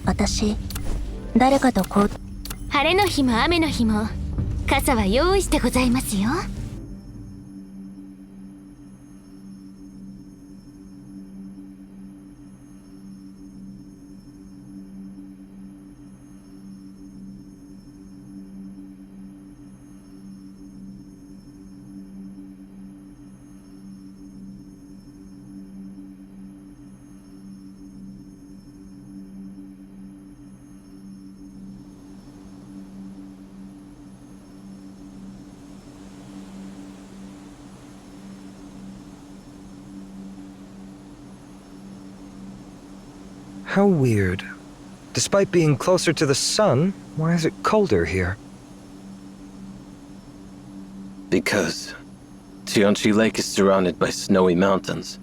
私、誰かと晴れの日も雨の日も傘は用意してございますよ。How weird. Despite being closer to the sun, why is it colder here? Because Tianchi Lake is surrounded by snowy mountains.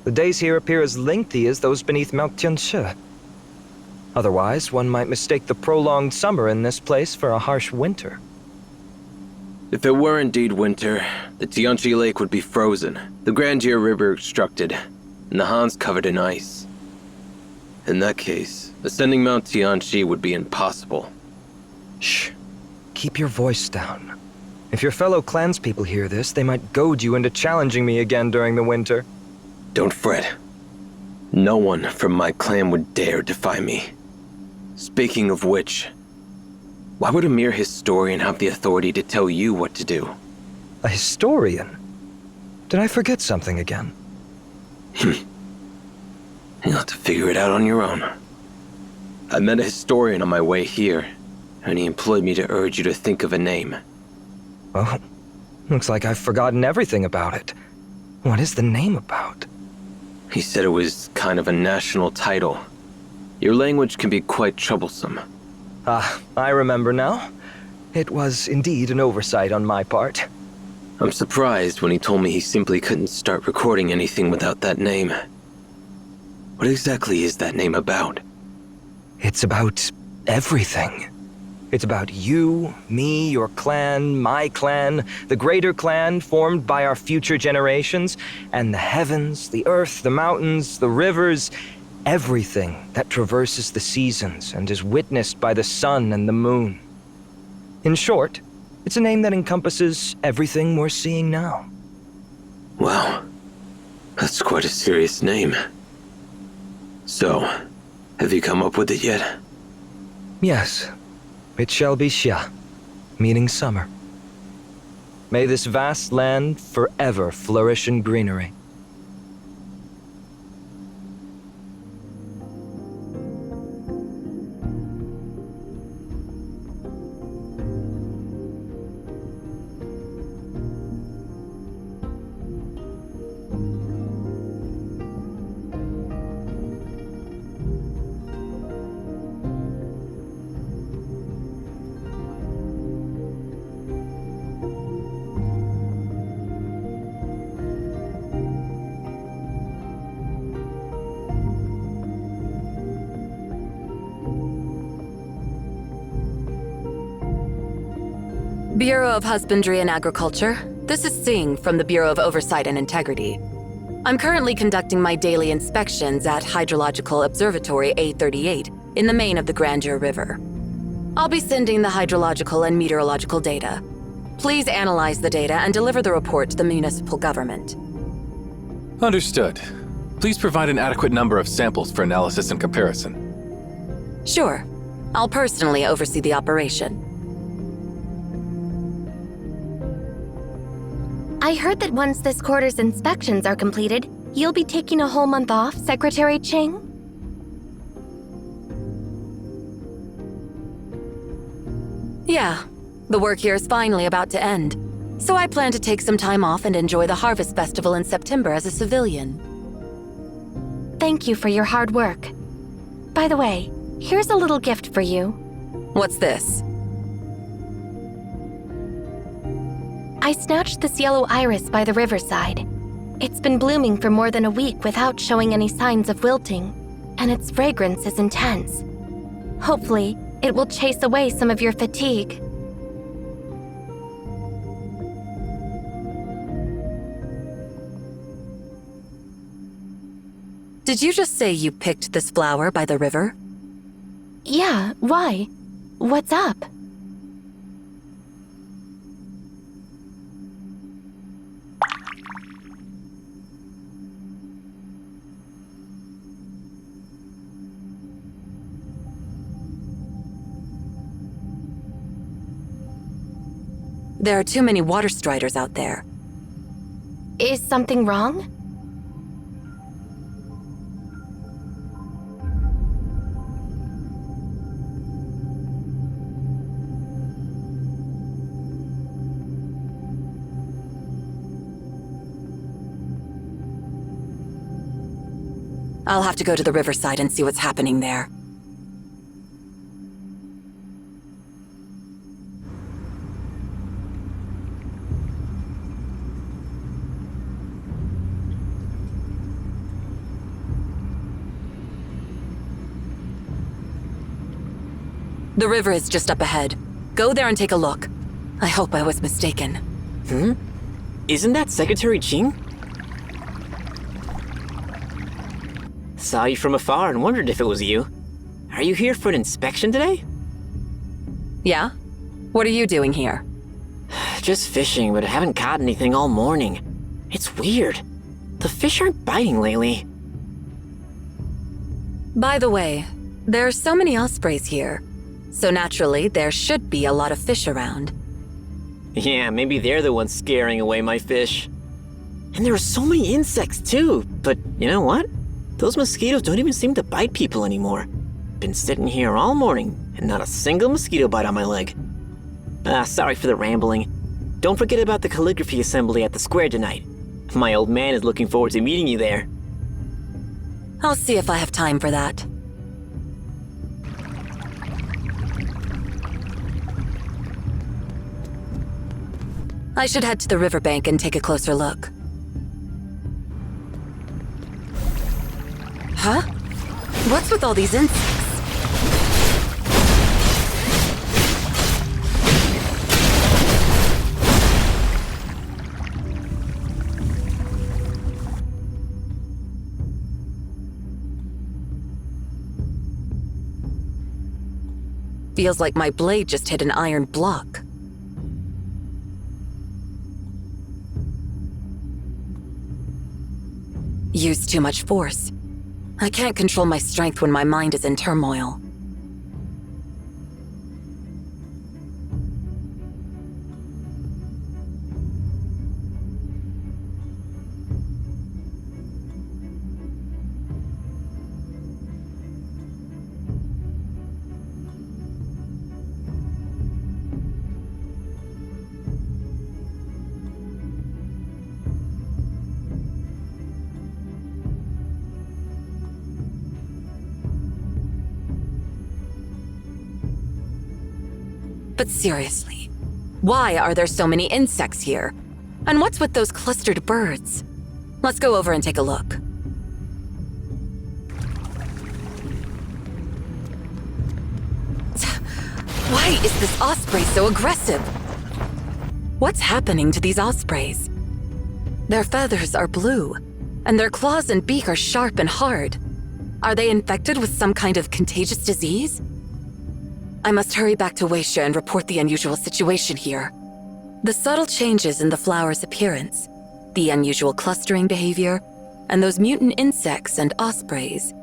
The days here appear as lengthy as those beneath Mount Tianshi. Otherwise, one might mistake the prolonged summer in this place for a harsh winter. If it were indeed winter, the Tianchi Lake would be frozen, the Grandier River obstructed, and the Hans covered in ice. In that case, ascending Mount Tianchi would be impossible. Shh. Keep your voice down. If your fellow clanspeople hear this, they might goad you into challenging me again during the winter. Don't fret. No one from my clan would dare defy me. Speaking of which, why would a mere historian have the authority to tell you what to do? A historian? Did I forget something again? You'll have to figure it out on your own. I met a historian on my way here, and he employed me to urge you to think of a name. Well, looks like I've forgotten everything about it. What is the name about? He said it was kind of a national title. Your language can be quite troublesome. Ah, I remember now. It was indeed an oversight on my part. I'm surprised when he told me he simply couldn't start recording anything without that name. What exactly is that name about? It's about everything. It's about you, me, your clan, my clan, the greater clan formed by our future generations, and the heavens, the earth, the mountains, the rivers, everything that traverses the seasons and is witnessed by the sun and the moon. In short, it's a name that encompasses everything we're seeing now. Wow, that's quite a serious name. So, have you come up with it yet? Yes, it shall be Xia, meaning summer. May this vast land forever flourish in greenery. Bureau of Husbandry and Agriculture. This is Singh from the Bureau of Oversight and Integrity. I'm currently conducting my daily inspections at Hydrological Observatory A38 in the main of the Grandier River. I'll be sending the hydrological and meteorological data. Please analyze the data and deliver the report to the municipal government. Understood. Please provide an adequate number of samples for analysis and comparison. Sure. I'll personally oversee the operation. I heard that once this quarter's inspections are completed, you'll be taking a whole month off, Secretary Ching? Yeah, the work here is finally about to end. So I plan to take some time off and enjoy the Harvest Festival in September as a civilian. Thank you for your hard work. By the way, here's a little gift for you. What's this? I snatched this yellow iris by the riverside. It's been blooming for more than a week without showing any signs of wilting, and its fragrance is intense. Hopefully, it will chase away some of your fatigue. Did you just say you picked this flower by the river? Yeah, why? What's up? There are too many water striders out there. Is something wrong? I'll have to go to the riverside and see what's happening there. The river is just up ahead. Go there and take a look. I hope I was mistaken. Isn't that Secretary Jing? Saw you from afar and wondered if it was you. Are you here for an inspection today? Yeah? What are you doing here? Just fishing, but I haven't caught anything all morning. It's weird. The fish aren't biting lately. By the way, there are so many ospreys here. So naturally, there should be a lot of fish around. Yeah, maybe they're the ones scaring away my fish. And there are so many insects too, but you know what? Those mosquitoes don't even seem to bite people anymore. Been sitting here all morning, and not a single mosquito bite on my leg. Sorry for the rambling. Don't forget about the calligraphy assembly at the square tonight. My old man is looking forward to meeting you there. I'll see if I have time for that. I should head to the riverbank and take a closer look. Huh? What's with all these insects? Feels like my blade just hit an iron block. Used too much force. I can't control my strength when my mind is in turmoil. But seriously, why are there so many insects here? And what's with those clustered birds? Let's go over and take a look. Why is this osprey so aggressive? What's happening to these ospreys? Their feathers are blue, and their claws and beak are sharp and hard. Are they infected with some kind of contagious disease? I must hurry back to Weisha and report the unusual situation here. The subtle changes in the flower's appearance, the unusual clustering behavior, and those mutant insects and ospreys.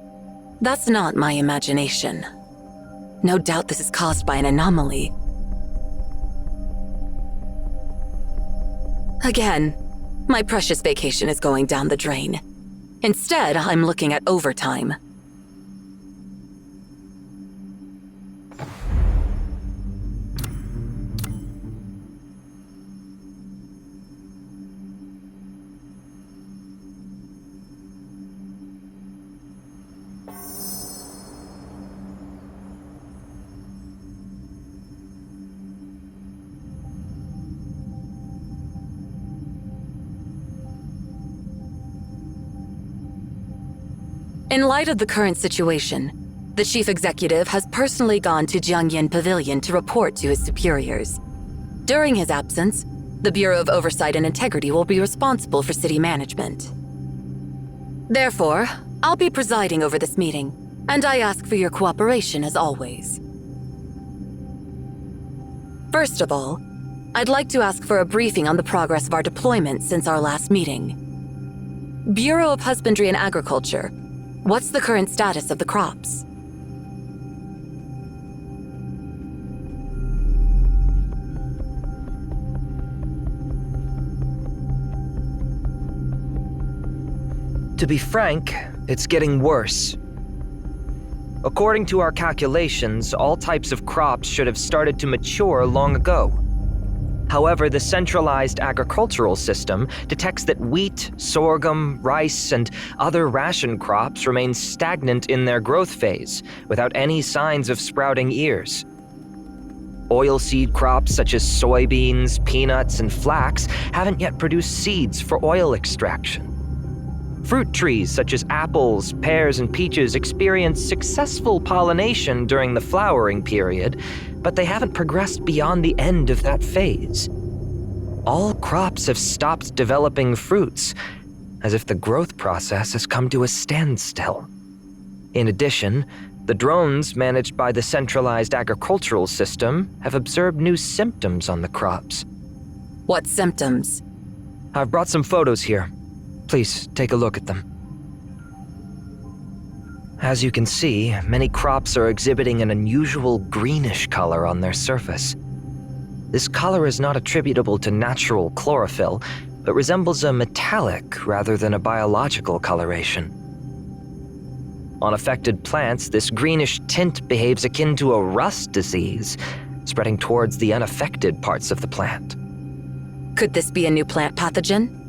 That's not my imagination. No doubt this is caused by an anomaly. Again, my precious vacation is going down the drain. Instead, I'm looking at overtime. In light of the current situation, the chief executive has personally gone to Jiangyan Pavilion to report to his superiors. During his absence, the Bureau of Oversight and Integrity will be responsible for city management. Therefore, I'll be presiding over this meeting, and I ask for your cooperation as always. First of all, I'd like to ask for a briefing on the progress of our deployment since our last meeting. Bureau of Husbandry and Agriculture, what's the current status of the crops? To be frank, it's getting worse. According to our calculations, all types of crops should have started to mature long ago. However, the centralized agricultural system detects that wheat, sorghum, rice, and other ration crops remain stagnant in their growth phase, without any signs of sprouting ears. Oilseed crops such as soybeans, peanuts, and flax haven't yet produced seeds for oil extraction. Fruit trees such as apples, pears, and peaches experience successful pollination during the flowering period, but they haven't progressed beyond the end of that phase. All crops have stopped developing fruits, as if the growth process has come to a standstill. In addition, the drones managed by the centralized agricultural system have observed new symptoms on the crops. What symptoms? I've brought some photos here. Please take a look at them. As you can see, many crops are exhibiting an unusual greenish color on their surface. This color is not attributable to natural chlorophyll, but resembles a metallic rather than a biological coloration. On affected plants, this greenish tint behaves akin to a rust disease, spreading towards the unaffected parts of the plant. Could this be a new plant pathogen?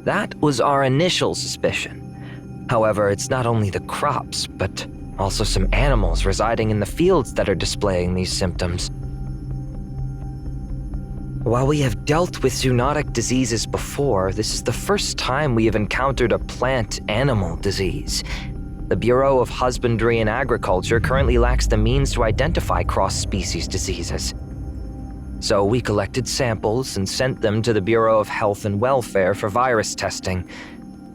That was our initial suspicion. However, it's not only the crops, but also some animals residing in the fields that are displaying these symptoms. While we have dealt with zoonotic diseases before, this is the first time we have encountered a plant-animal disease. The Bureau of Husbandry and Agriculture currently lacks the means to identify cross-species diseases. So we collected samples and sent them to the Bureau of Health and Welfare for virus testing,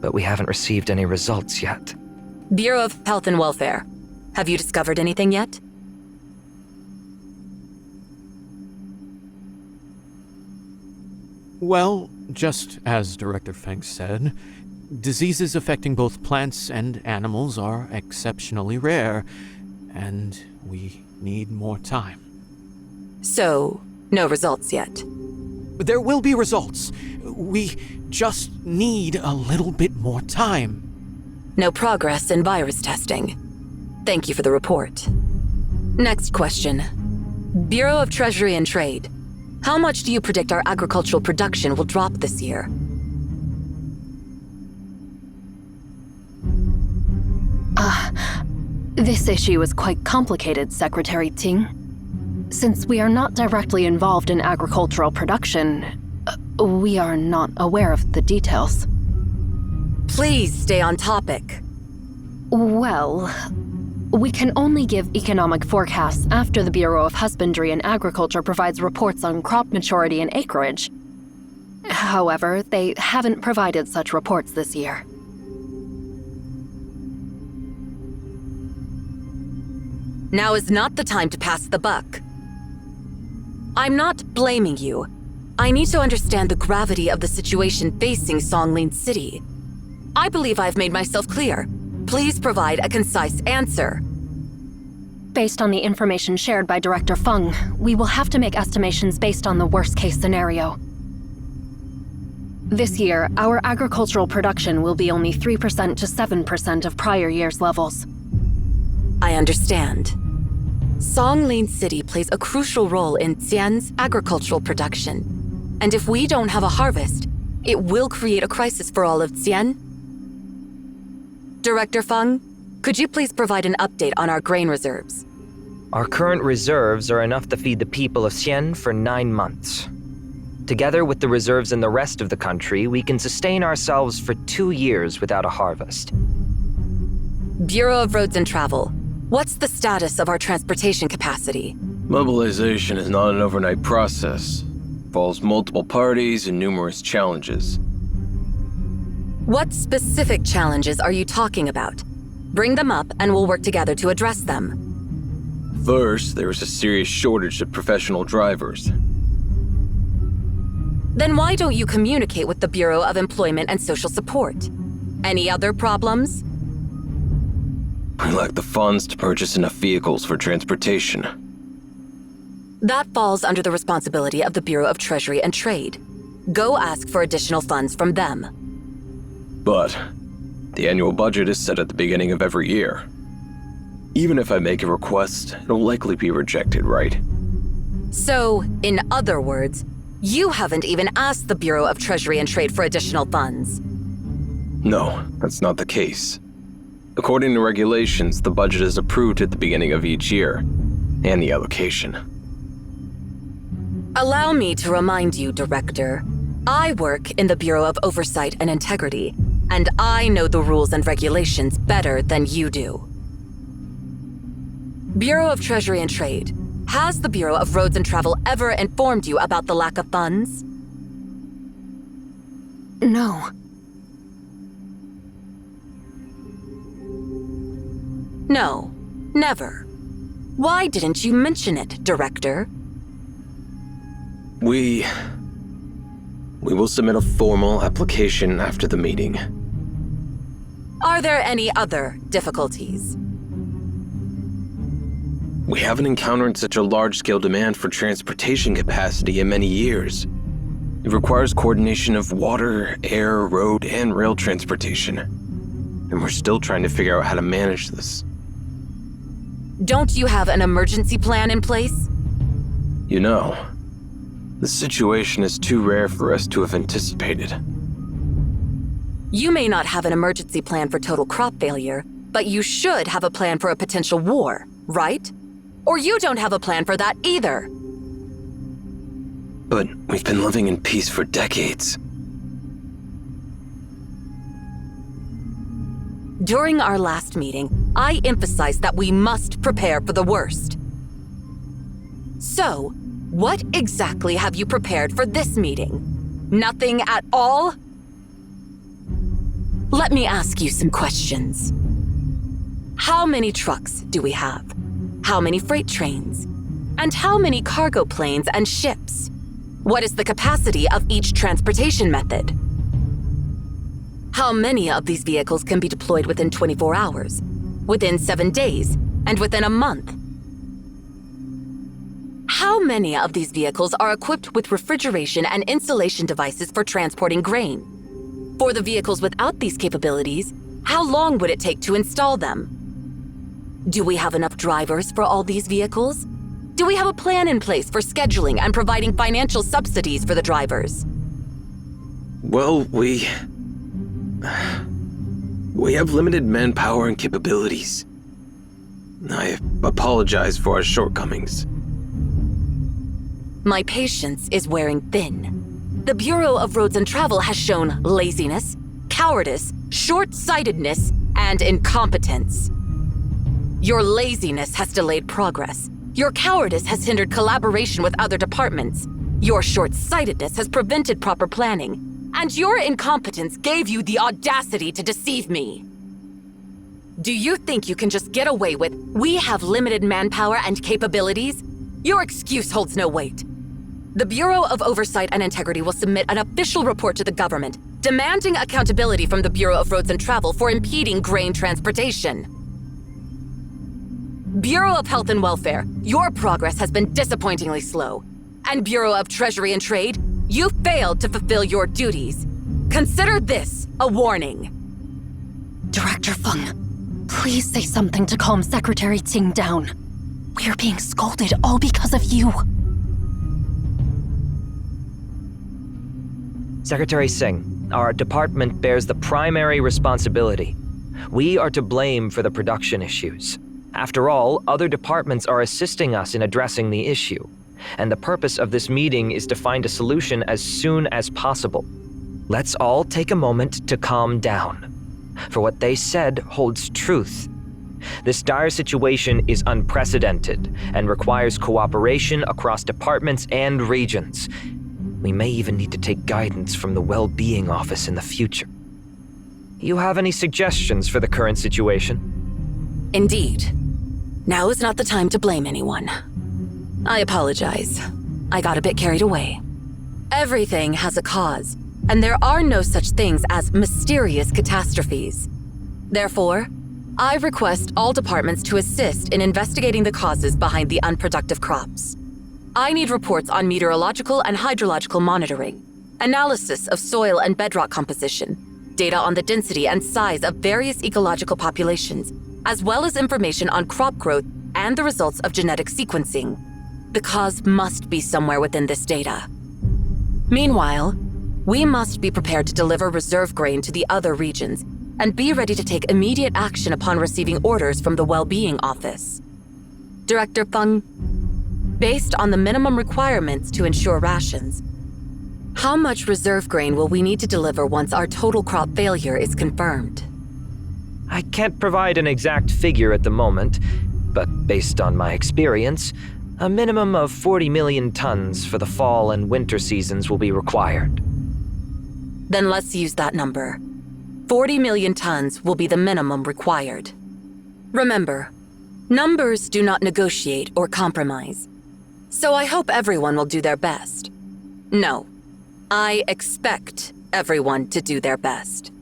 but we haven't received any results yet. Bureau of Health and Welfare, have you discovered anything yet? Well, just as Director Feng said, diseases affecting both plants and animals are exceptionally rare, and we need more time. So, no results yet. There will be results. We just need a little bit more time. No progress in virus testing. Thank you for the report. Next question. Bureau of Treasury and Trade. How much do you predict our agricultural production will drop this year? This issue is quite complicated, Secretary Ting. Since we are not directly involved in agricultural production, we are not aware of the details. Please stay on topic. Well, we can only give economic forecasts after the Bureau of Husbandry and Agriculture provides reports on crop maturity and acreage. However, they haven't provided such reports this year. Now is not the time to pass the buck. I'm not blaming you. I need to understand the gravity of the situation facing Songlin City. I believe I've made myself clear. Please provide a concise answer. Based on the information shared by Director Feng, we will have to make estimations based on the worst-case scenario. This year, our agricultural production will be only 3% to 7% of prior year's levels. I understand. Songlin City plays a crucial role in Xian's agricultural production. And if we don't have a harvest, it will create a crisis for all of Xian. Director Feng, could you please provide an update on our grain reserves? Our current reserves are enough to feed the people of Xian for 9 months. Together with the reserves in the rest of the country, we can sustain ourselves for 2 years without a harvest. Bureau of Roads and Travel, what's the status of our transportation capacity? Mobilization is not an overnight process. It involves multiple parties and numerous challenges. What specific challenges are you talking about? Bring them up and we'll work together to address them. First, there is a serious shortage of professional drivers. Then why don't you communicate with the Bureau of Employment and Social Support? Any other problems? We lack the funds to purchase enough vehicles for transportation. That falls under the responsibility of the Bureau of Treasury and Trade. Go ask for additional funds from them. But the annual budget is set at the beginning of every year. Even if I make a request, it'll likely be rejected, right? So, in other words, you haven't even asked the Bureau of Treasury and Trade for additional funds. No, that's not the case. According to regulations, the budget is approved at the beginning of each year, and the allocation. Allow me to remind you, Director. I work in the Bureau of Oversight and Integrity, and I know the rules and regulations better than you do. Bureau of Treasury and Trade, has the Bureau of Roads and Travel ever informed you about the lack of funds? No. No, never. Why didn't you mention it, Director? We will submit a formal application after the meeting. Are there any other difficulties? We haven't encountered such a large-scale demand for transportation capacity in many years. It requires coordination of water, air, road, and rail transportation. And we're still trying to figure out how to manage this. Don't you have an emergency plan in place? You know, the situation is too rare for us to have anticipated. You may not have an emergency plan for total crop failure, but you should have a plan for a potential war, right? Or you don't have a plan for that either. But we've been living in peace for decades. During our last meeting, I emphasized that we must prepare for the worst. So, what exactly have you prepared for this meeting? Nothing at all? Let me ask you some questions. How many trucks do we have? How many freight trains? And how many cargo planes and ships? What is the capacity of each transportation method? How many of these vehicles can be deployed within 24 hours, within 7 days, and within a month? How many of these vehicles are equipped with refrigeration and installation devices for transporting grain? For the vehicles without these capabilities, how long would it take to install them? Do we have enough drivers for all these vehicles? Do we have a plan in place for scheduling and providing financial subsidies for the drivers? Well, we have limited manpower and capabilities. I apologize for our shortcomings. My patience is wearing thin. The Bureau of Roads and Travel has shown laziness, cowardice, short-sightedness, and incompetence. Your laziness has delayed progress. Your cowardice has hindered collaboration with other departments. Your short-sightedness has prevented proper planning. And your incompetence gave you the audacity to deceive me. Do you think you can just get away with, "We have limited manpower and capabilities"? Your excuse holds no weight. The Bureau of Oversight and Integrity will submit an official report to the government, demanding accountability from the Bureau of Roads and Travel for impeding grain transportation. Bureau of Health and Welfare, your progress has been disappointingly slow. And Bureau of Treasury and Trade, you failed to fulfill your duties. Consider this a warning. Director Feng, please say something to calm Secretary Ting down. We are being scolded all because of you. Secretary Singh, our department bears the primary responsibility. We are to blame for the production issues. After all, other departments are assisting us in addressing the issue, and the purpose of this meeting is to find a solution as soon as possible. Let's all take a moment to calm down, for what they said holds truth. This dire situation is unprecedented and requires cooperation across departments and regions. We may even need to take guidance from the Well-Being Office in the future. You have any suggestions for the current situation? Indeed. Now is not the time to blame anyone. I apologize. I got a bit carried away. Everything has a cause, and there are no such things as mysterious catastrophes. Therefore, I request all departments to assist in investigating the causes behind the unproductive crops. I need reports on meteorological and hydrological monitoring, analysis of soil and bedrock composition, data on the density and size of various ecological populations, as well as information on crop growth and the results of genetic sequencing. The cause must be somewhere within this data. Meanwhile, we must be prepared to deliver reserve grain to the other regions and be ready to take immediate action upon receiving orders from the Well-Being Office. Director Feng, based on the minimum requirements to ensure rations, how much reserve grain will we need to deliver once our total crop failure is confirmed? I can't provide an exact figure at the moment, but based on my experience, a minimum of 40 million tons for the fall and winter seasons will be required. Then let's use that number. 40 million tons will be the minimum required. Remember, numbers do not negotiate or compromise. So I hope everyone will do their best. No, I expect everyone to do their best.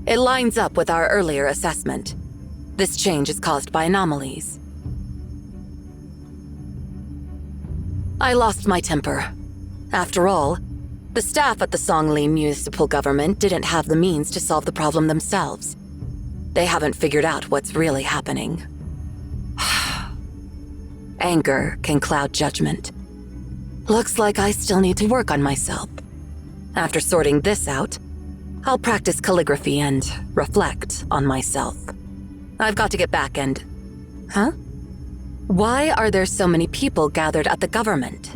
It lines up with our earlier assessment. This change is caused by anomalies. I lost my temper. After all, the staff at the Songli municipal government didn't have the means to solve the problem themselves. They haven't figured out what's really happening. Anger can cloud judgment. Looks like I still need to work on myself. After sorting this out, I'll practice calligraphy and reflect on myself. I've got to get back and... Huh? Why are there so many people gathered at the government?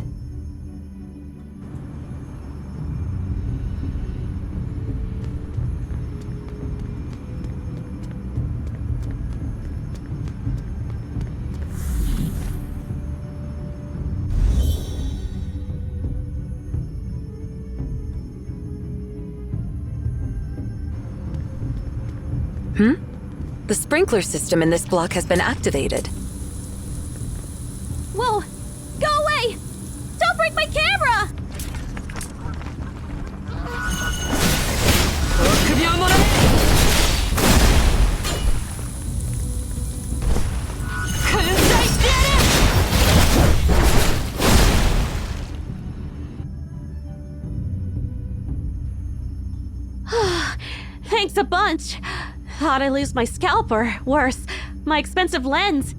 The sprinkler system in this block has been activated. Whoa! Go away! Don't break my camera! Thanks a bunch. Thought I'd lose my scalp or, worse, my expensive lens.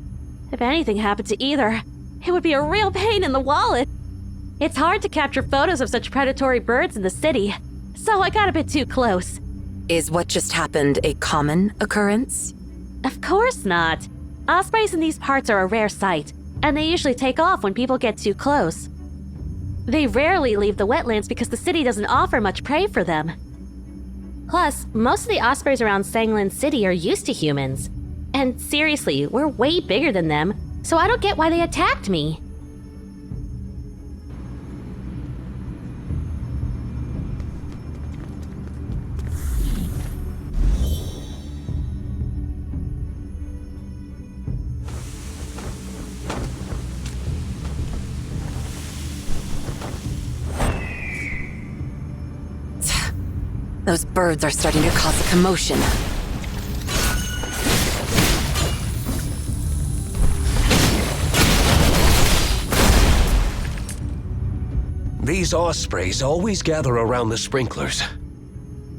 If anything happened to either, it would be a real pain in the wallet. It's hard to capture photos of such predatory birds in the city, so I got a bit too close. Is what just happened a common occurrence? Of course not. Ospreys in these parts are a rare sight, and they usually take off when people get too close. They rarely leave the wetlands because the city doesn't offer much prey for them. Plus, most of the ospreys around Sanglin City are used to humans. And seriously, we're way bigger than them, so I don't get why they attacked me. Those birds are starting to cause a commotion. These ospreys always gather around the sprinklers.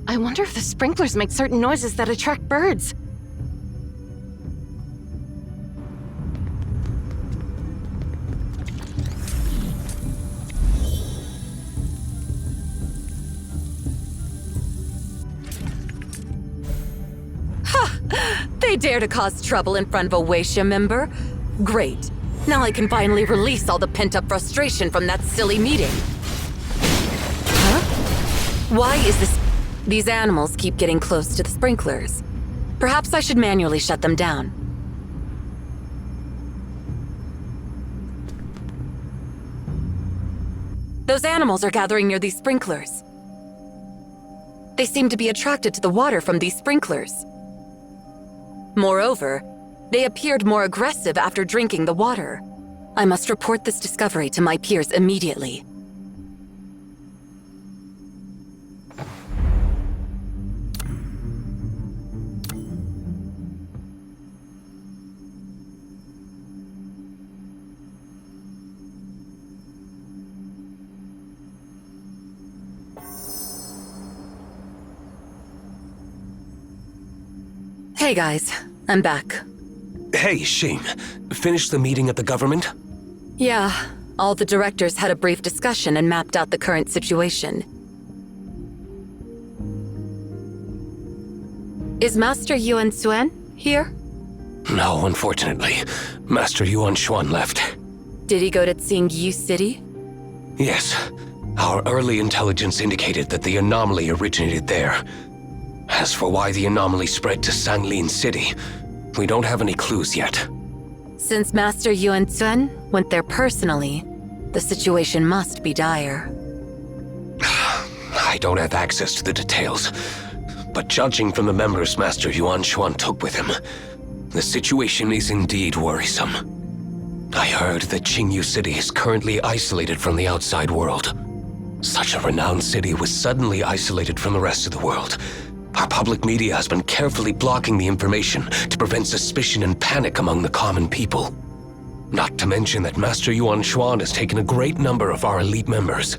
I wonder if the sprinklers make certain noises that attract birds. They dare to cause trouble in front of a Weisha member? Great. Now I can finally release all the pent-up frustration from that silly meeting. Huh? Why is this... These animals keep getting close to the sprinklers. Perhaps I should manually shut them down. Those animals are gathering near these sprinklers. They seem to be attracted to the water from these sprinklers. Moreover, they appeared more aggressive after drinking the water. I must report this discovery to my peers immediately. Hey guys, I'm back. Hey, Shane. Finished the meeting at the government? Yeah, all the directors had a brief discussion and mapped out the current situation. Is Master Yuan Suen here? No, unfortunately. Master Yuan Xuan left. Did he go to Tsingyu City? Yes. Our early intelligence indicated that the anomaly originated there. As for why the anomaly spread to Sanglin City, we don't have any clues yet. Since Master Yuan Suen went there personally, the situation must be dire. I don't have access to the details, but judging from the members Master Yuan Xuan took with him, the situation is indeed worrisome. I heard that Qingyu City is currently isolated from the outside world. Such a renowned city was suddenly isolated from the rest of the world. Our public media has been carefully blocking the information to prevent suspicion and panic among the common people. Not to mention that Master Yuan Xuan has taken a great number of our elite members.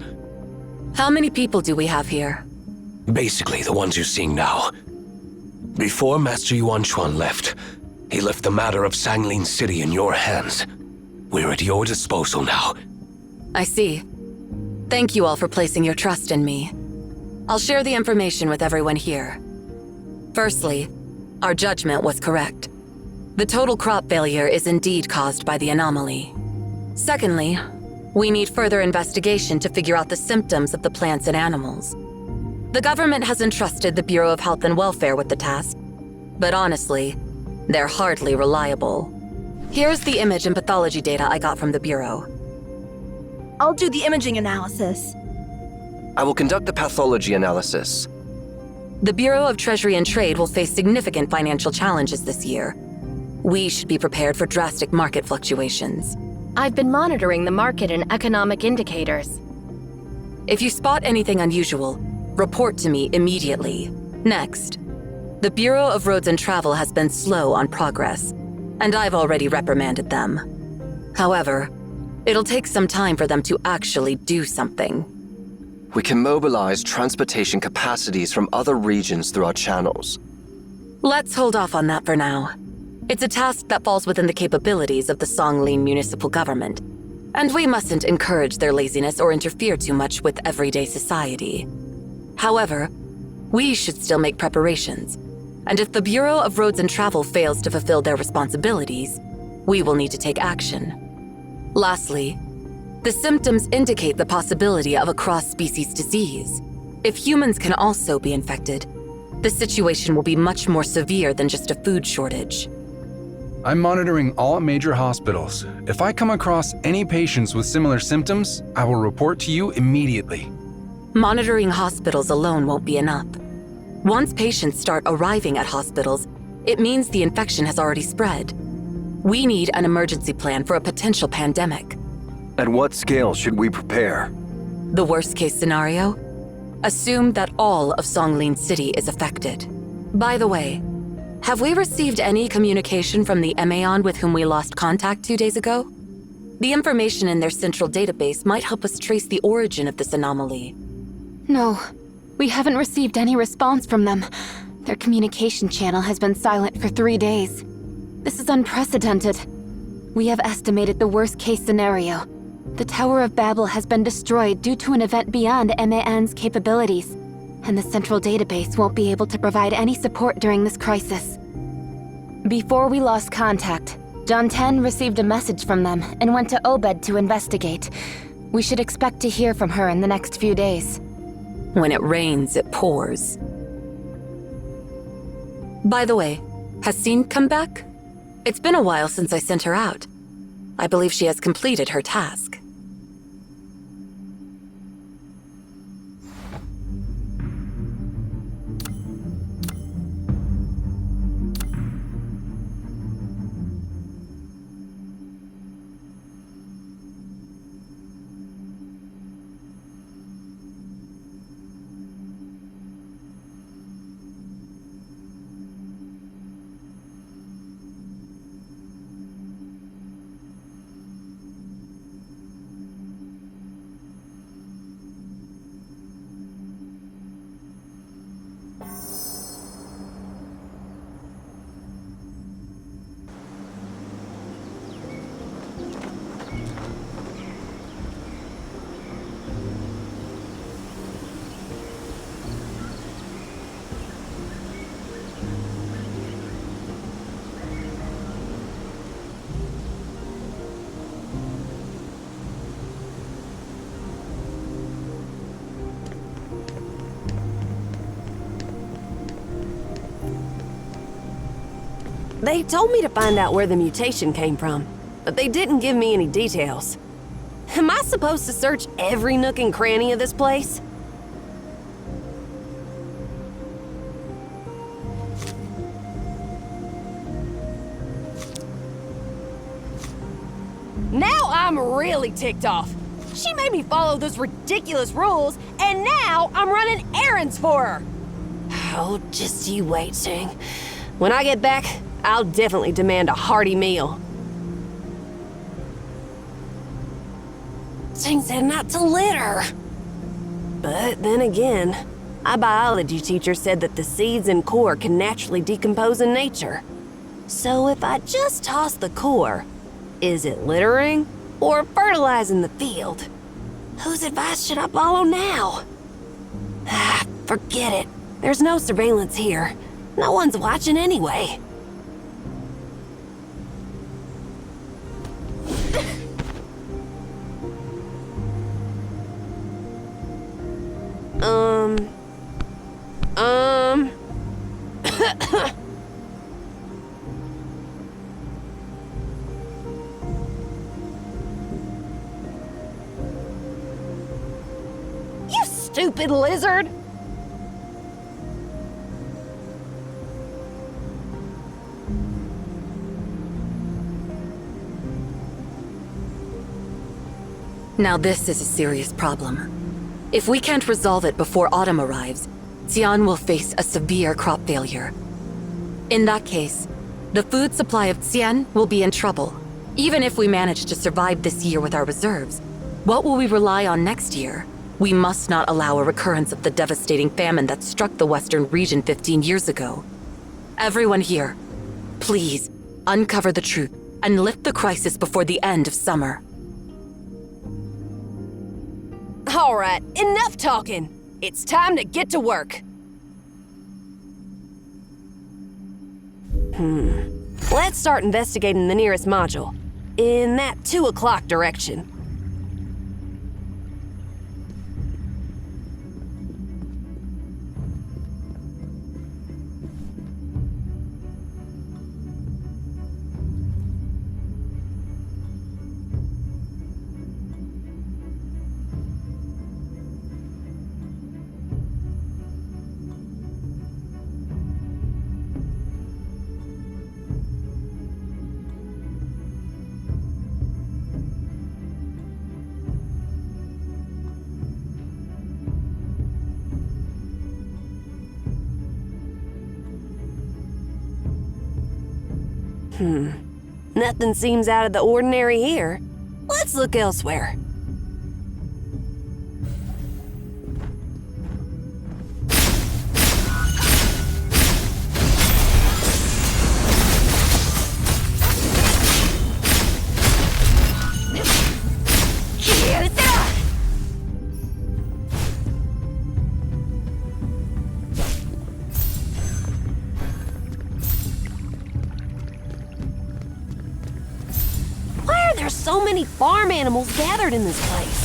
How many people do we have here? Basically, the ones you're seeing now. Before Master Yuan Xuan left, he left the matter of Sanglin City in your hands. We're at your disposal now. I see. Thank you all for placing your trust in me. I'll share the information with everyone here. Firstly, our judgment was correct. The total crop failure is indeed caused by the anomaly. Secondly, we need further investigation to figure out the symptoms of the plants and animals. The government has entrusted the Bureau of Health and Welfare with the task, but honestly, they're hardly reliable. Here's the image and pathology data I got from the Bureau. I'll do the imaging analysis. I will conduct the pathology analysis. The Bureau of Treasury and Trade will face significant financial challenges this year. We should be prepared for drastic market fluctuations. I've been monitoring the market and economic indicators. If you spot anything unusual, report to me immediately. Next, the Bureau of Roads and Travel has been slow on progress, and I've already reprimanded them. However, it'll take some time for them to actually do something. We can mobilize transportation capacities from other regions through our channels. Let's hold off on that for now. It's a task that falls within the capabilities of the Songlin municipal government, and we mustn't encourage their laziness or interfere too much with everyday society. However, we should still make preparations, and if the Bureau of Roads and Travel fails to fulfill their responsibilities, we will need to take action. Lastly, the symptoms indicate the possibility of a cross-species disease. If humans can also be infected, the situation will be much more severe than just a food shortage. I'm monitoring all major hospitals. If I come across any patients with similar symptoms, I will report to you immediately. Monitoring hospitals alone won't be enough. Once patients start arriving at hospitals, it means the infection has already spread. We need an emergency plan for a potential pandemic. At what scale should we prepare? The worst-case scenario? Assume that all of Songlin City is affected. By the way, have we received any communication from the Emaon with whom we lost contact 2 days ago? The information in their central database might help us trace the origin of this anomaly. No, we haven't received any response from them. Their communication channel has been silent for 3 days. This is unprecedented. We have estimated the worst-case scenario. The Tower of Babel has been destroyed due to an event beyond MAN's capabilities, and the central database won't be able to provide any support during this crisis. Before we lost contact, John 10 received a message from them and went to Obed to investigate. We should expect to hear from her in the next few days. When it rains, it pours. By the way, has Seen come back? It's been a while since I sent her out. I believe she has completed her task. They told me to find out where the mutation came from, but they didn't give me any details. Am I supposed to search every nook and cranny of this place? Now I'm really ticked off. She made me follow those ridiculous rules, and now I'm running errands for her. Oh, just you wait, Sing. When I get back, I'll definitely demand a hearty meal. Sing said not to litter. But then again, my biology teacher said that the seeds and core can naturally decompose in nature. So if I just toss the core, is it littering or fertilizing the field? Whose advice should I follow now? Forget it. There's no surveillance here. No one's watching anyway. You stupid lizard! Now this is a serious problem. If we can't resolve it before autumn arrives, Xi'an will face a severe crop failure. In that case, the food supply of Xi'an will be in trouble. Even if we manage to survive this year with our reserves, what will we rely on next year? We must not allow a recurrence of the devastating famine that struck the western region 15 years ago. Everyone here, please, uncover the truth and lift the crisis before the end of summer. All right, enough talking. It's time to get to work. Let's start investigating the nearest module. In that 2 o'clock direction. Nothing seems out of the ordinary here. Let's look elsewhere. There are so many farm animals gathered in this place.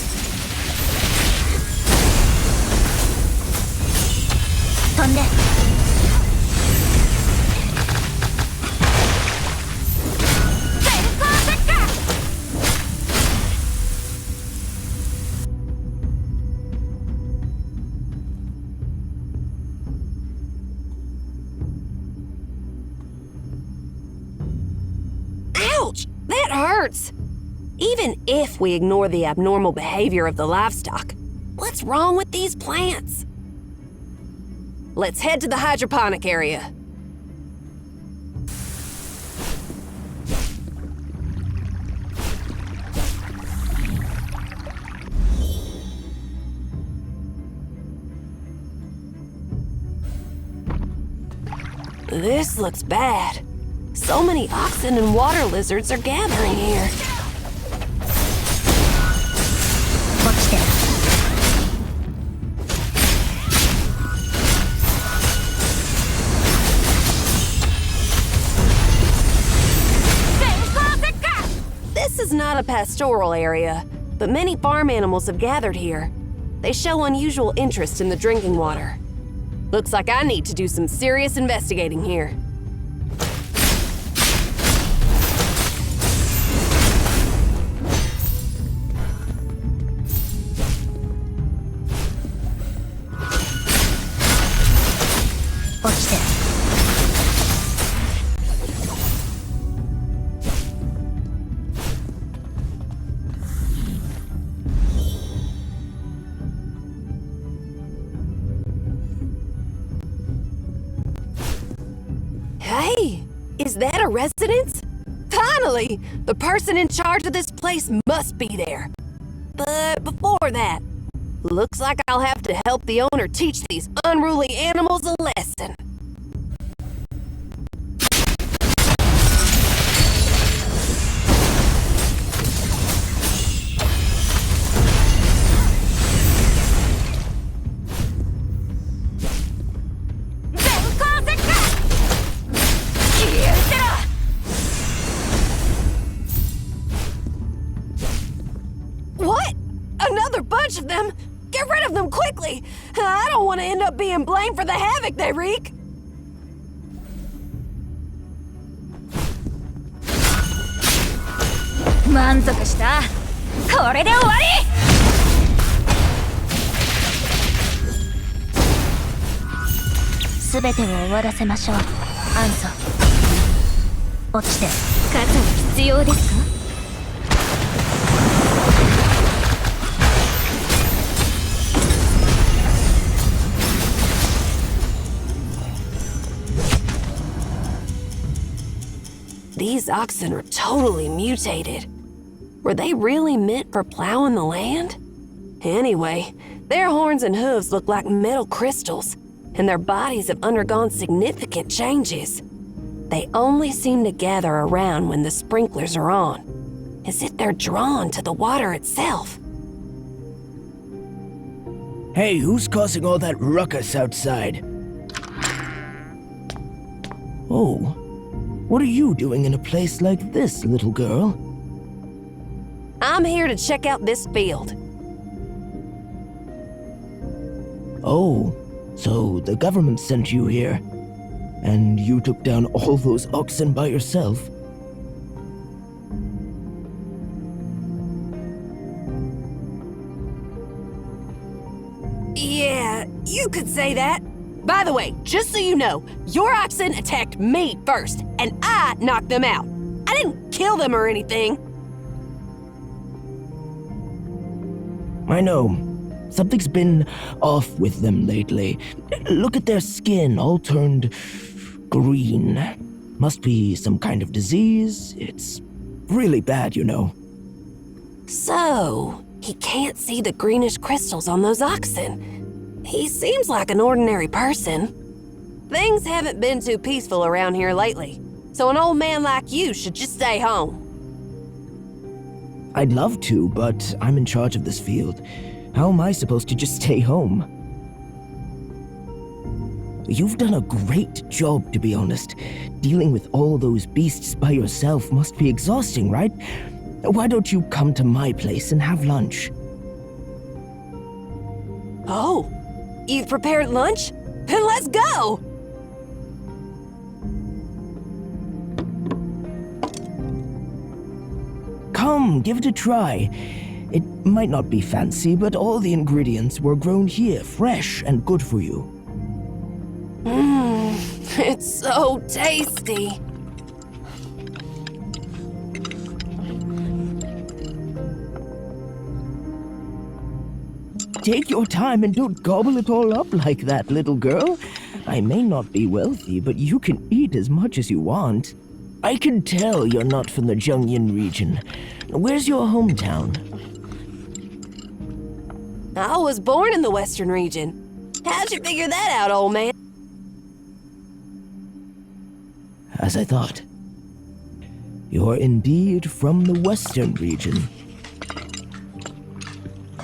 Ouch! That hurts! Even if we ignore the abnormal behavior of the livestock, what's wrong with these plants? Let's head to the hydroponic area. This looks bad. So many oxen and water lizards are gathering here. This is not a pastoral area, but many farm animals have gathered here. They show unusual interest in the drinking water. Looks like I need to do some serious investigating here. Hey, is that a residence? Finally! The person in charge of this place must be there. But before that, looks like I'll have to help the owner teach these unruly animals a lesson. What? Another bunch of them? Get rid of them quickly! I don't want to end up being blamed for the havoc they wreak! These oxen are totally mutated. Were they really meant for plowing the land? Anyway, their horns and hooves look like metal crystals, and their bodies have undergone significant changes. They only seem to gather around when the sprinklers are on, as if they're drawn to the water itself. Hey, who's causing all that ruckus outside? Oh. What are you doing in a place like this, little girl? I'm here to check out this field. Oh, so the government sent you here, and you took down all those oxen by yourself? Yeah, you could say that. By the way, just so you know, your oxen attacked me first, and I knocked them out. I didn't kill them or anything. I know. Something's been off with them lately. Look at their skin, all turned green. Must be some kind of disease. It's really bad, you know. So, he can't see the greenish crystals on those oxen. He seems like an ordinary person. Things haven't been too peaceful around here lately, so an old man like you should just stay home. I'd love to, but I'm in charge of this field. How am I supposed to just stay home? You've done a great job, to be honest. Dealing with all those beasts by yourself must be exhausting, right? Why don't you come to my place and have lunch? Oh, you've prepared lunch? Then let's go! Come, give it a try. It might not be fancy, but all the ingredients were grown here, fresh and good for you. It's so tasty. Take your time and don't gobble it all up like that, little girl. I may not be wealthy, but you can eat as much as you want. I can tell you're not from the Zhengyin region. Where's your hometown? I was born in the Western region. How'd you figure that out, old man? As I thought. You're indeed from the Western region.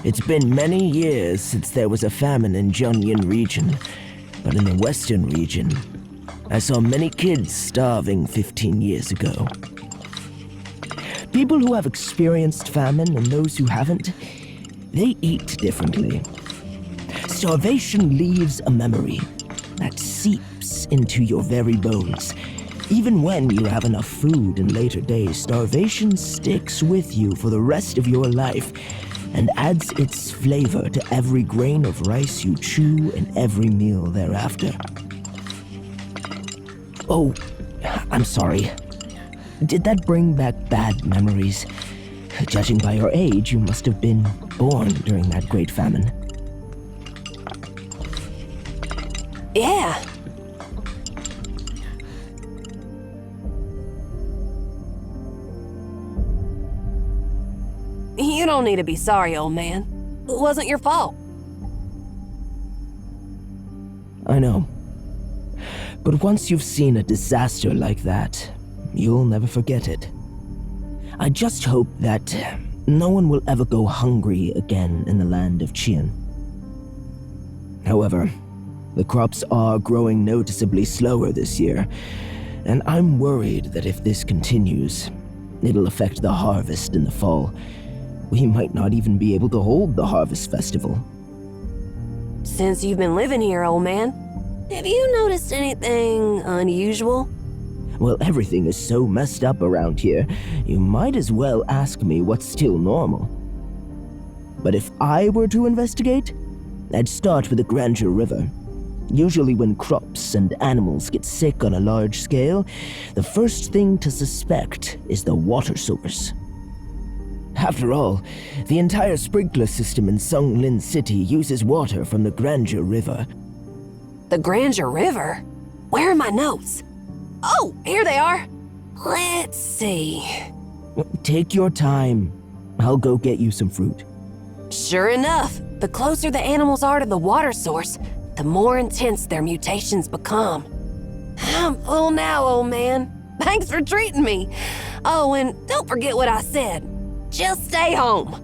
It's been many years since there was a famine in Zhengyin region, but in the Western region, I saw many kids starving 15 years ago. People who have experienced famine and those who haven't, they eat differently. Starvation leaves a memory that seeps into your very bones. Even when you have enough food in later days, starvation sticks with you for the rest of your life and adds its flavor to every grain of rice you chew and every meal thereafter. Oh, I'm sorry. Did that bring back bad memories? Judging by your age, you must have been born during that great famine. Yeah. You don't need to be sorry, old man. It wasn't your fault. I know. But once you've seen a disaster like that, you'll never forget it. I just hope that no one will ever go hungry again in the land of Qian. However, the crops are growing noticeably slower this year, and I'm worried that if this continues, it'll affect the harvest in the fall. We might not even be able to hold the harvest festival. Since you've been living here, old man, have you noticed anything unusual? Well, everything is so messed up around here, you might as well ask me what's still normal. But if I were to investigate, I'd start with the Grandeur River. Usually when crops and animals get sick on a large scale, the first thing to suspect is the water source. After all, the entire sprinkler system in Songlin City uses water from the Grandeur River. The Grandeur River? Where are my notes? Oh, here they are. Let's see. Take your time. I'll go get you some fruit. Sure enough, the closer the animals are to the water source, the more intense their mutations become. I'm full now, old man. Thanks for treating me. Oh, and don't forget what I said. Just stay home.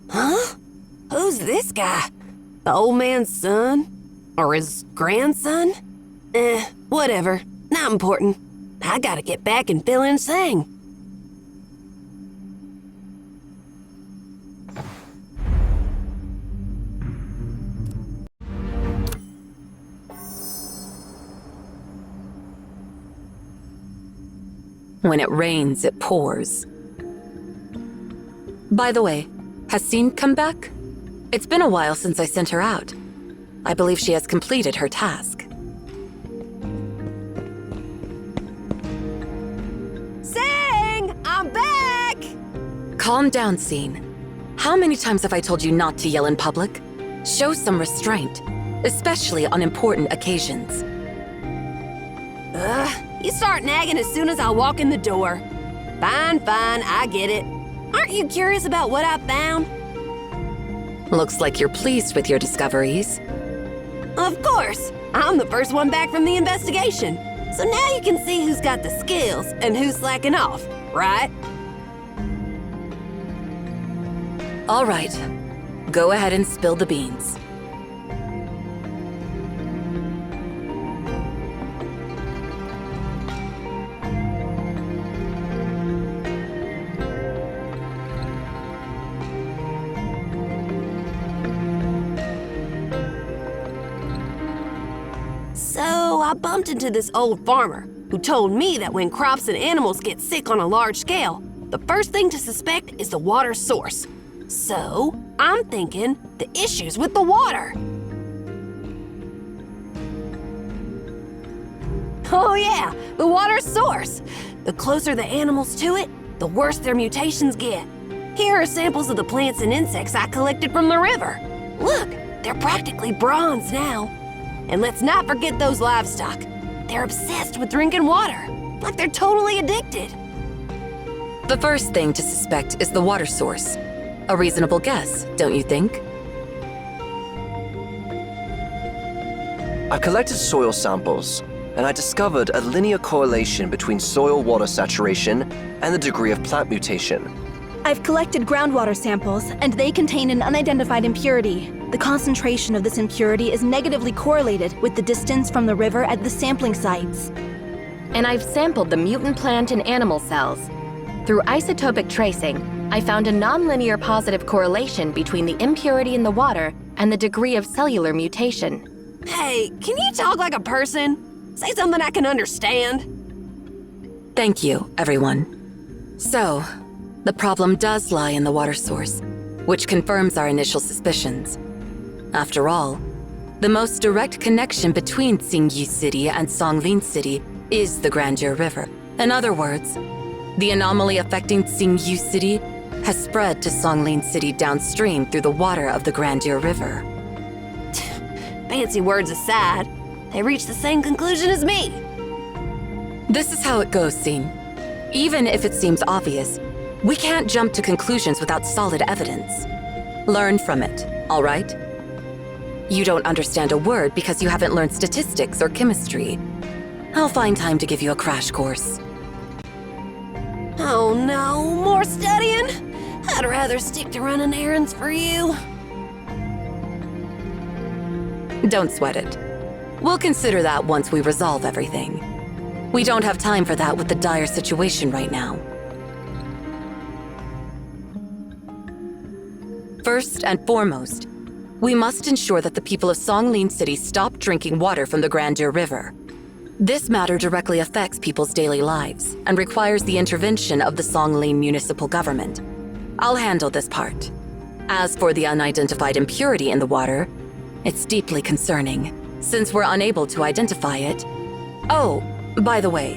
Huh? Who's this guy? The old man's son? Or his grandson? Whatever. Not important. I gotta get back and fill in Sang. When it rains, it pours. By the way, has Scene come back? It's been a while since I sent her out. I believe she has completed her task. Sang! I'm back! Calm down, Scene. How many times have I told you not to yell in public? Show some restraint, especially on important occasions. You start nagging as soon as I walk in the door. Fine, I get it. Aren't you curious about what I found? Looks like you're pleased with your discoveries. Of course! I'm the first one back from the investigation. So now you can see who's got the skills and who's slacking off, right? All right. Go ahead and spill the beans. So I bumped into this old farmer who told me that when crops and animals get sick on a large scale, the first thing to suspect is the water source. So I'm thinking the issue's with the water. Oh yeah, the water source. The closer the animals to it, the worse their mutations get. Here are samples of the plants and insects I collected from the river. Look, they're practically bronze now. And let's not forget those livestock. They're obsessed with drinking water, like they're totally addicted. The first thing to suspect is the water source. A reasonable guess, don't you think? I collected soil samples, and I discovered a linear correlation between soil water saturation and the degree of plant mutation. I've collected groundwater samples, and they contain an unidentified impurity. The concentration of this impurity is negatively correlated with the distance from the river at the sampling sites. And I've sampled the mutant plant and animal cells. Through isotopic tracing, I found a nonlinear positive correlation between the impurity in the water and the degree of cellular mutation. Hey, can you talk like a person? Say something I can understand. Thank you, everyone. So, the problem does lie in the water source, which confirms our initial suspicions. After all, the most direct connection between Xingyu City and Songlin City is the Grandeur River. In other words, the anomaly affecting Xingyu City has spread to Songlin City downstream through the water of the Grandeur River. Fancy words aside, they reached the same conclusion as me. This is how it goes, Xin. Even if it seems obvious, we can't jump to conclusions without solid evidence. Learn from it, all right? You don't understand a word because you haven't learned statistics or chemistry. I'll find time to give you a crash course. Oh no, more studying? I'd rather stick to running errands for you. Don't sweat it. We'll consider that once we resolve everything. We don't have time for that with the dire situation right now. First and foremost, we must ensure that the people of Songlin City stop drinking water from the Grandeur River. This matter directly affects people's daily lives and requires the intervention of the Songlin municipal government. I'll handle this part. As for the unidentified impurity in the water, it's deeply concerning, since we're unable to identify it. Oh, by the way,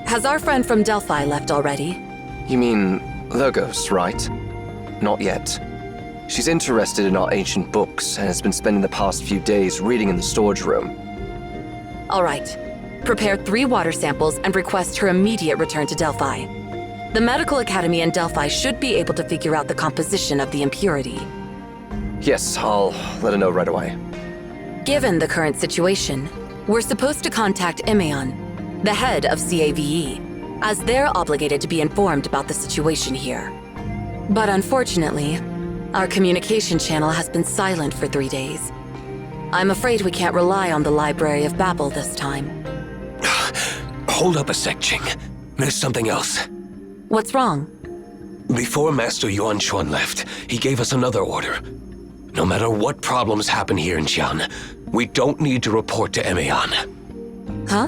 has our friend from Delphi left already? You mean Logos, right? Not yet. She's interested in our ancient books and has been spending the past few days reading in the storage room. All right. Prepare 3 water samples and request her immediate return to Delphi. The Medical Academy in Delphi should be able to figure out the composition of the impurity. Yes, I'll let her know right away. Given the current situation, we're supposed to contact Imeon, the head of CAVE, as they're obligated to be informed about the situation here. But unfortunately, our communication channel has been silent for 3 days. I'm afraid we can't rely on the Library of Babel this time. Hold up a sec, Ching. There's something else. What's wrong? Before Master Yuan Xuan left, he gave us another order. No matter what problems happen here in Xi'an, we don't need to report to Emeon. Huh?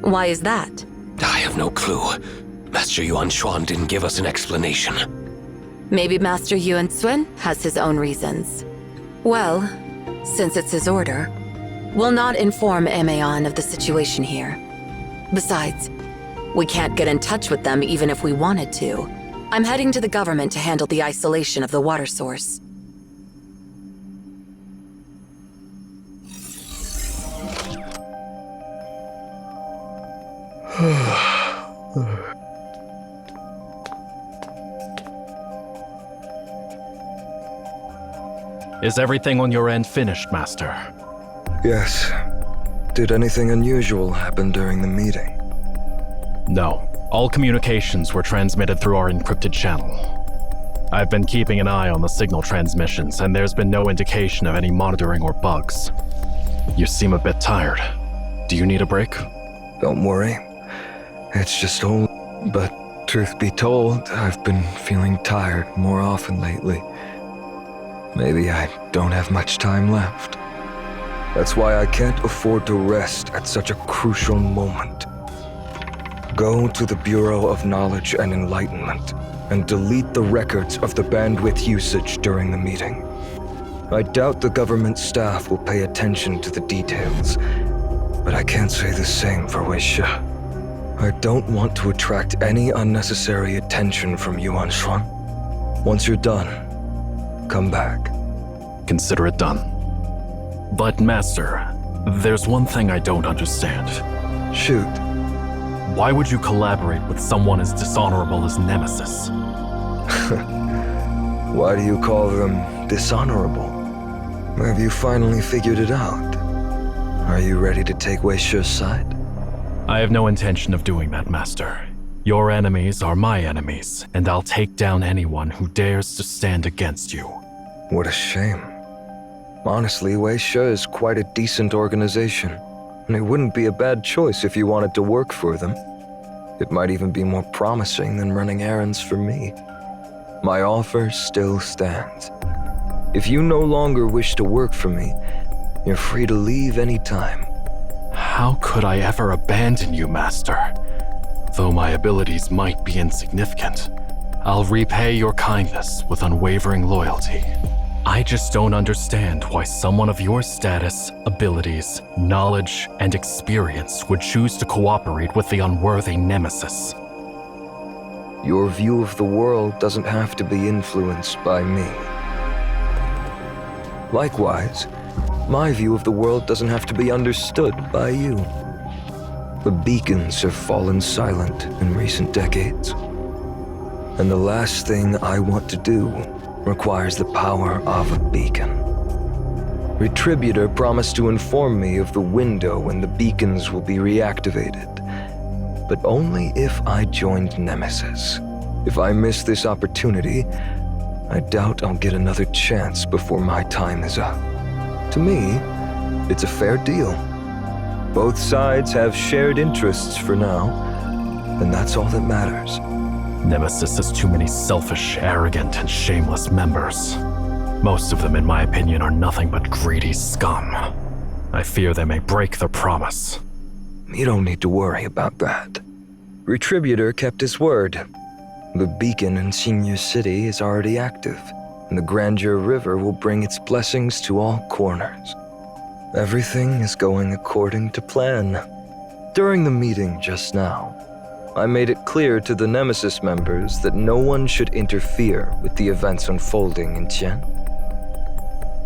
Why is that? I have no clue. Master Yuan Xuan didn't give us an explanation. Maybe Master Yuan Xuan has his own reasons. Well, since it's his order, we'll not inform Emeon of the situation here. Besides, we can't get in touch with them even if we wanted to. I'm heading to the government to handle the isolation of the water source. Is everything on your end finished, Master? Yes. Did anything unusual happen during the meeting? No. All communications were transmitted through our encrypted channel. I've been keeping an eye on the signal transmissions, and there's been no indication of any monitoring or bugs. You seem a bit tired. Do you need a break? Don't worry. It's just old. But truth be told, I've been feeling tired more often lately. Maybe I don't have much time left. That's why I can't afford to rest at such a crucial moment. Go to the Bureau of Knowledge and Enlightenment and delete the records of the bandwidth usage during the meeting. I doubt the government staff will pay attention to the details, but I can't say the same for Weisha. I don't want to attract any unnecessary attention from Yuan Shuan. Once you're done, come back. Consider it done. But Master, there's one thing I don't understand. Shoot. Why would you collaborate with someone as dishonorable as Nemesis? Why do you call them dishonorable? Have you finally figured it out? Are you ready to take Weisha's side? I have no intention of doing that, Master. Your enemies are my enemies, and I'll take down anyone who dares to stand against you. What a shame. Honestly, Weisha is quite a decent organization, and it wouldn't be a bad choice if you wanted to work for them. It might even be more promising than running errands for me. My offer still stands. If you no longer wish to work for me, you're free to leave any time. How could I ever abandon you, Master? Though my abilities might be insignificant, I'll repay your kindness with unwavering loyalty. I just don't understand why someone of your status, abilities, knowledge, and experience would choose to cooperate with the unworthy Nemesis. Your view of the world doesn't have to be influenced by me. Likewise, my view of the world doesn't have to be understood by you. The beacons have fallen silent in recent decades. And the last thing I want to do requires the power of a beacon. Retributor promised to inform me of the window when the beacons will be reactivated, but only if I joined Nemesis. If I miss this opportunity, I doubt I'll get another chance before my time is up. To me, it's a fair deal. Both sides have shared interests for now, and that's all that matters. Nemesis has too many selfish, arrogant, and shameless members. Most of them, in my opinion, are nothing but greedy scum. I fear they may break their promise. You don't need to worry about that. Retributor kept his word. The beacon in Xingyu City is already active, and the Grandeur River will bring its blessings to all corners. Everything is going according to plan. During the meeting just now, I made it clear to the Nemesis members that no one should interfere with the events unfolding in Qian.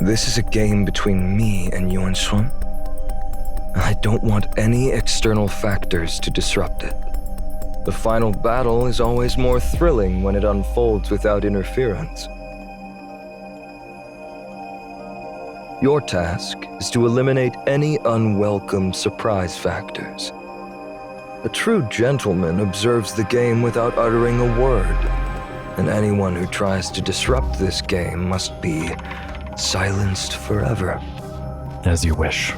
This is a game between me and Yuan Shuan. I don't want any external factors to disrupt it. The final battle is always more thrilling when it unfolds without interference. Your task is to eliminate any unwelcome surprise factors. A true gentleman observes the game without uttering a word, and anyone who tries to disrupt this game must be silenced forever. As you wish.